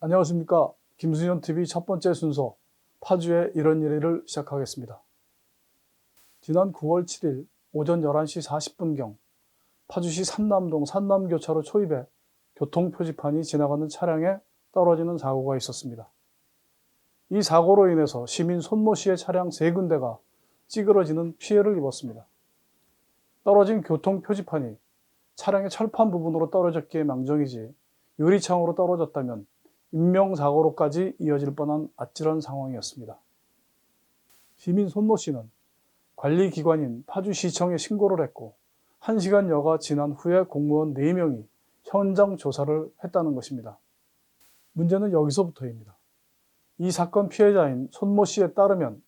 안녕하십니까. 김수현TV 첫 번째 순서 파주의 이런 일을 시작하겠습니다. 지난 9월 7일 오전 11시 40분경 파주시 산남동 산남교차로 초입에 교통표지판이 지나가는 차량에 떨어지는 사고가 있었습니다. 이 사고로 인해서 시민 손모 씨의 차량 3군데가 찌그러지는 피해를 입었습니다. 떨어진 교통표지판이 차량의 철판 부분으로 떨어졌기에 망정이지 유리창으로 떨어졌다면 인명사고로까지 이어질 뻔한 아찔한 상황이었습니다. 시민 손모 씨는 관리기관인 파주시청에 신고를 했고 1시간여가 지난 후에 공무원 4명이 현장 조사를 했다는 것입니다. 문제는 여기서부터입니다. 이 사건 피해자인 손모 씨에 따르면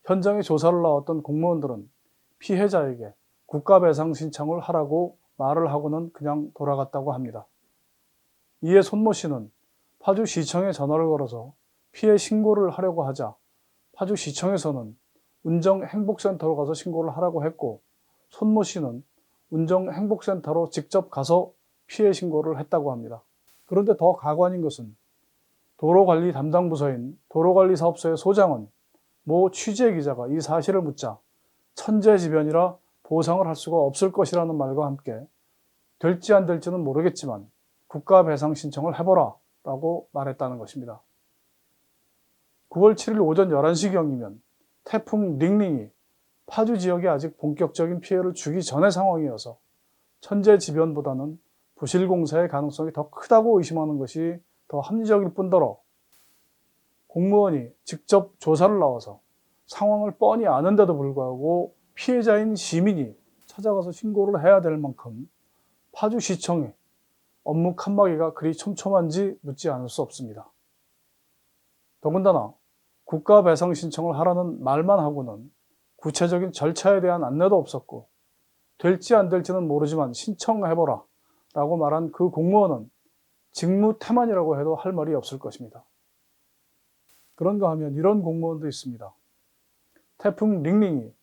현장에 조사를 나왔던 공무원들은 피해자에게 국가배상 신청을 하라고 말을 하고는 그냥 돌아갔다고 합니다. 이에 손모 씨는 파주시청에 전화를 걸어서 피해 신고를 하려고 하자 파주시청에서는 운정행복센터로 가서 신고를 하라고 했고 손모 씨는 운정행복센터로 직접 가서 피해 신고를 했다고 합니다. 그런데 더 가관인 것은 도로관리 담당 부서인 도로관리사업소의 소장은 모 취재기자가 이 사실을 묻자 천재지변이라 보상을 할 수가 없을 것이라는 말과 함께 될지 안 될지는 모르겠지만 국가배상 신청을 해보라 라고 말했다는 것입니다. 9월 7일 오전 11시경이면 태풍 링링이 파주 지역에 아직 본격적인 피해를 주기 전의 상황이어서 천재지변보다는 부실공사의 가능성이 더 크다고 의심하는 것이 더 합리적일 뿐더러 공무원이 직접 조사를 나와서 상황을 뻔히 아는데도 불구하고 피해자인 시민이 찾아가서 신고를 해야 될 만큼 파주시청의 업무 칸막이가 그리 촘촘한지 묻지 않을 수 없습니다. 더군다나 국가배상 신청을 하라는 말만 하고는 구체적인 절차에 대한 안내도 없었고 될지 안 될지는 모르지만 신청해보라 라고 말한 그 공무원은 직무태만이라고 해도 할 말이 없을 것입니다. 그런가 하면 이런 공무원도 있습니다. 태풍 링링이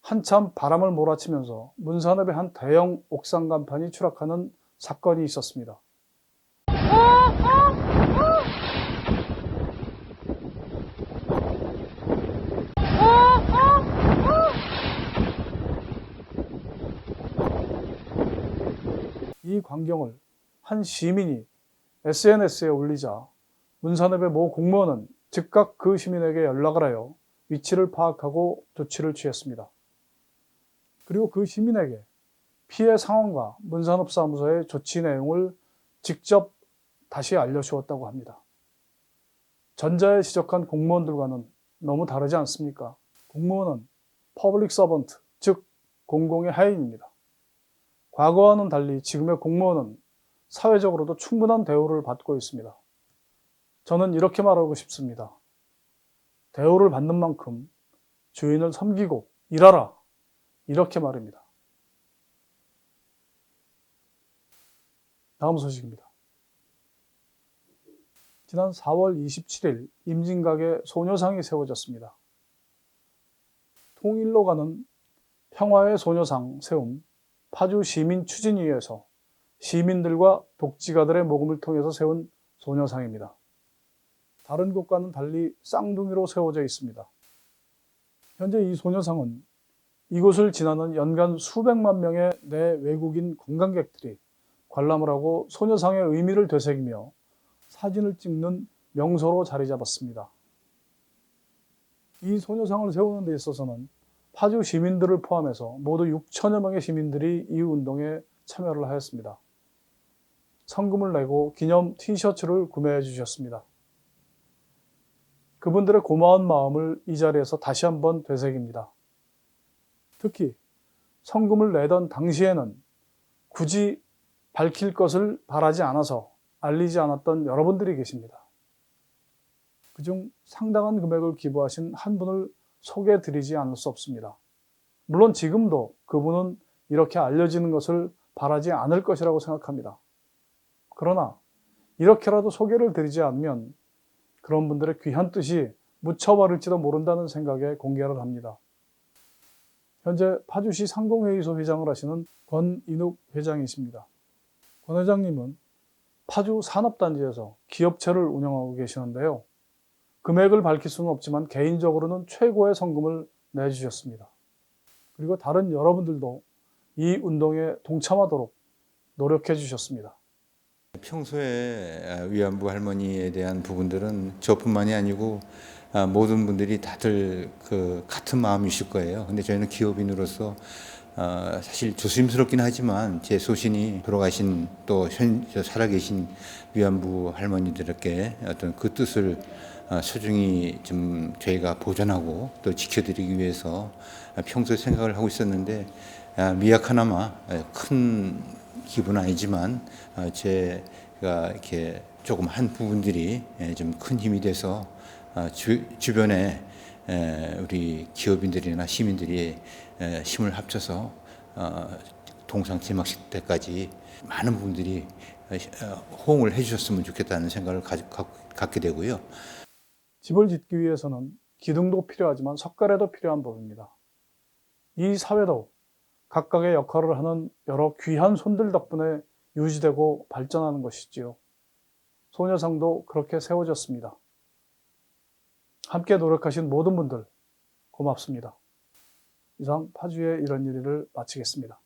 한참 바람을 몰아치면서 문산읍의 한 대형 옥상 간판이 추락하는 사건이 있었습니다. 이 광경을 한 시민이 SNS에 올리자 문산읍의 모 공무원은 즉각 그 시민에게 연락을 하여 위치를 파악하고 조치를 취했습니다. 그리고 그 시민에게 피해 상황과 문산읍 사무소의 조치 내용을 직접 다시 알려주었다고 합니다. 전자에 지적한 공무원들과는 너무 다르지 않습니까? 공무원은 퍼블릭 서번트, 즉 공공의 하인입니다. 과거와는 달리 지금의 공무원은 사회적으로도 충분한 대우를 받고 있습니다. 저는 이렇게 말하고 싶습니다. 대우를 받는 만큼 주인을 섬기고 일하라. 이렇게 말입니다. 다음 소식입니다. 지난 4월 27일 임진각에 소녀상이 세워졌습니다. 통일로 가는 평화의 소녀상 세움 파주 시민추진위에서 시민들과 독지가들의 모금을 통해서 세운 소녀상입니다. 다른 곳과는 달리 쌍둥이로 세워져 있습니다. 현재 이 소녀상은 이곳을 지나는 연간 수백만 명의 내외국인 관광객들이 관람을 하고 소녀상의 의미를 되새기며 사진을 찍는 명소로 자리 잡았습니다. 이 소녀상을 세우는 데 있어서는 파주 시민들을 포함해서 모두 6천여 명의 시민들이 이 운동에 참여를 하였습니다. 성금을 내고 기념 티셔츠를 구매해 주셨습니다. 그분들의 고마운 마음을 이 자리에서 다시 한번 되새깁니다. 특히 성금을 내던 당시에는 굳이 밝힐 것을 바라지 않아서 알리지 않았던 여러분들이 계십니다. 그중 상당한 금액을 기부하신 한 분을 소개해드리지 않을 수 없습니다. 물론 지금도 그분은 이렇게 알려지는 것을 바라지 않을 것이라고 생각합니다. 그러나 이렇게라도 소개를 드리지 않으면 그런 분들의 귀한 뜻이 묻혀버릴지도 모른다는 생각에 공개를 합니다. 현재 파주시 상공회의소 회장을 하시는 권인욱 회장이십니다. 권 회장님은 파주 산업단지에서 기업체를 운영하고 계시는데요. 금액을 밝힐 수는 없지만 개인적으로는 최고의 성금을 내주셨습니다. 그리고 다른 여러분들도 이 운동에 동참하도록 노력해 주셨습니다. 평소에 위안부 할머니에 대한 부분들은 저뿐만이 아니고 모든 분들이 다들 같은 마음이실 거예요. 근데 저희는 기업인으로서 사실 조심스럽긴 하지만 제 소신이 돌아가신 또 살아계신 위안부 할머니들에게 어떤 그 뜻을 소중히 좀 저희가 보존하고 또 지켜드리기 위해서 평소에 생각을 하고 있었는데 미약하나마 큰 기분은 아니지만 제가 이렇게 조금 한 부분들이 좀 큰 힘이 돼서 주변에 우리 기업인들이나 시민들이 힘을 합쳐서 동상 개막식 때까지 많은 분들이 호응을 해주셨으면 좋겠다는 생각을 갖게 되고요. 집을 짓기 위해서는 기둥도 필요하지만 석가래도 필요한 법입니다. 이 사회도 각각의 역할을 하는 여러 귀한 손들 덕분에 유지되고 발전하는 것이지요. 소녀상도 그렇게 세워졌습니다. 함께 노력하신 모든 분들 고맙습니다. 이상 파주의 이런 일을 마치겠습니다.